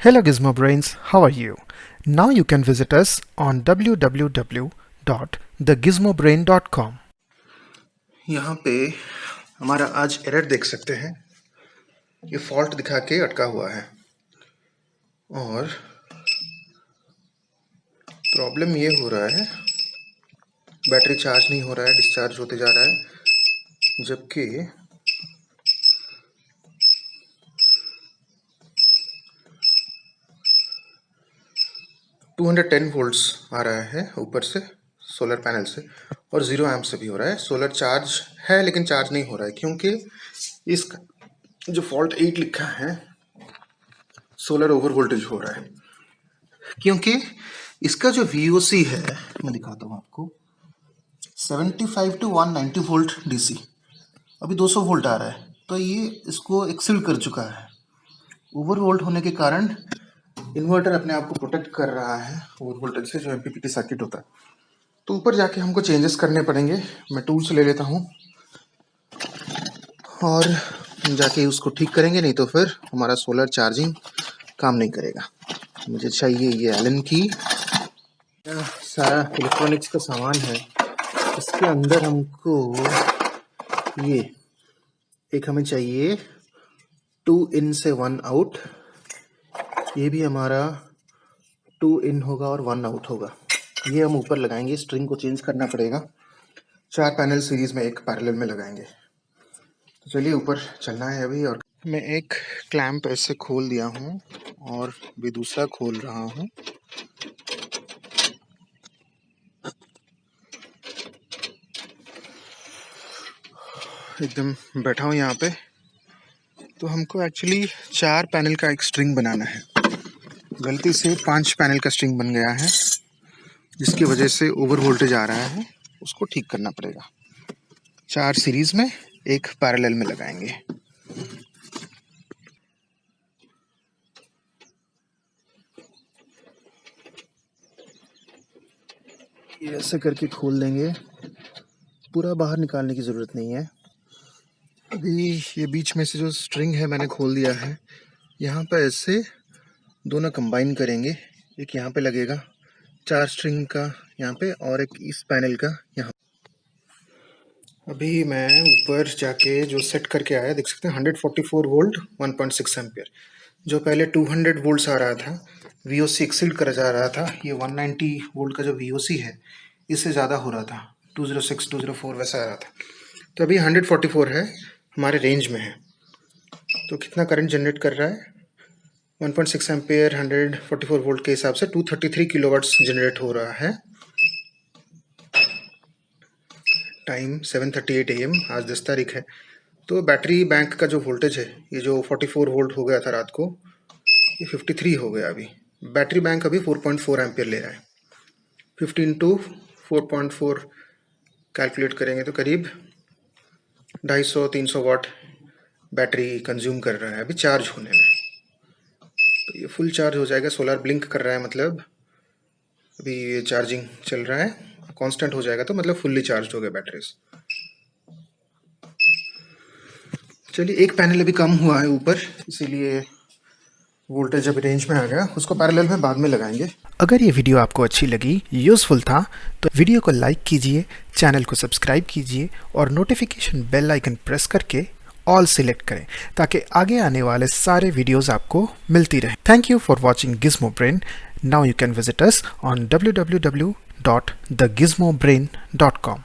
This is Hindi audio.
Hello Gizmo Brains, how are you? Now you can visit us on www.thegizmobrain.com. यहाँ पे हमारा आज एरर देख सकते हैं। ये फॉल्ट दिखा के अटका हुआ है और प्रॉब्लम ये हो रहा है, बैटरी चार्ज नहीं हो रहा है, डिस्चार्ज होते जा रहा है, जबकि $210 वोल्ट्स आ रहा है ऊपर से सोलर पैनल से और 0 एम्प से भी हो रहा है। सोलर चार्ज है लेकिन चार्ज नहीं हो रहा है क्योंकि इसका जो फॉल्ट 8 लिखा है सोलर ओवर वोल्टेज हो रहा है, क्योंकि इसका जो VOC है मैं दिखाता हूँ आपको, 75 to 190 वोल्ट DC, अभी 200 वोल्ट आ रहा है, तो ये इसको एक्सीड कर चुका है। ओवर वोल्ट होने के कारण इन्वर्टर अपने आप को प्रोटेक्ट कर रहा है ओवर वोल्टेज से, जो MPPT सर्किट होता है। तो ऊपर जाके हमको चेंजेस करने पड़ेंगे। मैं टूल्स ले लेता हूँ और जाके उसको ठीक करेंगे, नहीं तो फिर हमारा सोलर चार्जिंग काम नहीं करेगा। मुझे चाहिए ये एलन की, सारा इलेक्ट्रॉनिक्स का सामान है, इसके अंदर हमको ये एक हमें चाहिए 2 in से 1 आउट, ये भी हमारा 2 in होगा और 1 आउट होगा। ये हम ऊपर लगाएंगे, स्ट्रिंग को चेंज करना पड़ेगा। 4 पैनल सीरीज में एक पैरेलल में लगाएंगे। तो चलिए ऊपर चलना है अभी। और मैं एक क्लैंप ऐसे खोल दिया हूँ और भी दूसरा खोल रहा हूँ। एकदम बैठा हूँ यहाँ पे। तो हमको एक्चुअली 4 पैनल का एक स्ट्रिंग बनाना है। गलती से 5 पैनल का स्ट्रिंग बन गया है, जिसकी वजह से ओवर वोल्टेज आ रहा है, उसको ठीक करना पड़ेगा। 4 सीरीज में एक पैरेलल में लगाएंगे। ये ऐसे करके खोल देंगे, पूरा बाहर निकालने की ज़रूरत नहीं है। अभी ये बीच में से जो स्ट्रिंग है मैंने खोल दिया है, यहाँ पे ऐसे दोनों कंबाइन करेंगे। एक यहाँ पे लगेगा 4 स्ट्रिंग का यहाँ पे, और एक इस पैनल का यहाँ। अभी मैं ऊपर जाके जो सेट करके आया, देख सकते हैं 144 वोल्ट 1.6 एम्पियर। जो पहले 200 वोल्ट्स आ रहा था, VOC एक्सीड कर जा रहा था। ये 190 वोल्ट का जो VOC है इससे ज़्यादा हो रहा था, 206 204 वैसा आ रहा था। तो अभी 144 है, हमारे रेंज में है। तो कितना करंट जनरेट कर रहा है, 1.6 एम्पियर 144 वोल्ट के हिसाब से 233 किलोवाट्स जनरेट हो रहा है। टाइम 7:38 AM, आज 10 तारीख है। तो बैटरी बैंक का जो वोल्टेज है, ये जो 44 वोल्ट हो गया था रात को, ये 53 हो गया अभी। बैटरी बैंक अभी 4.4 एम्पियर ले रहा है। 15 to 4.4 कैलकुलेट करेंगे तो करीब 250-300 वाट बैटरी कंज्यूम कर रहा है अभी चार्ज होने में। तो ये फुल चार्ज हो जाएगा। सोलर ब्लिंक कर रहा है, मतलब अभी ये चार्जिंग चल रहा है, कांस्टेंट हो जाएगा तो मतलब फुल्ली चार्ज हो गया बैटरीज। चलिए, एक पैनल अभी कम हुआ है ऊपर, इसीलिए वोल्टेज अभी रेंज में आ गया। उसको पैरेलल में बाद में लगाएंगे। अगर ये वीडियो आपको अच्छी लगी, यूज़फुल था, तो वीडियो को लाइक कीजिए, चैनल को सब्सक्राइब कीजिए और नोटिफिकेशन बेल आइकन प्रेस करके ऑल सिलेक्ट करें, ताकि आगे आने वाले सारे वीडियोस आपको मिलती रहे। Thank you for watching Gizmo Brain. Now you can visit us on www.thegizmobrain.com.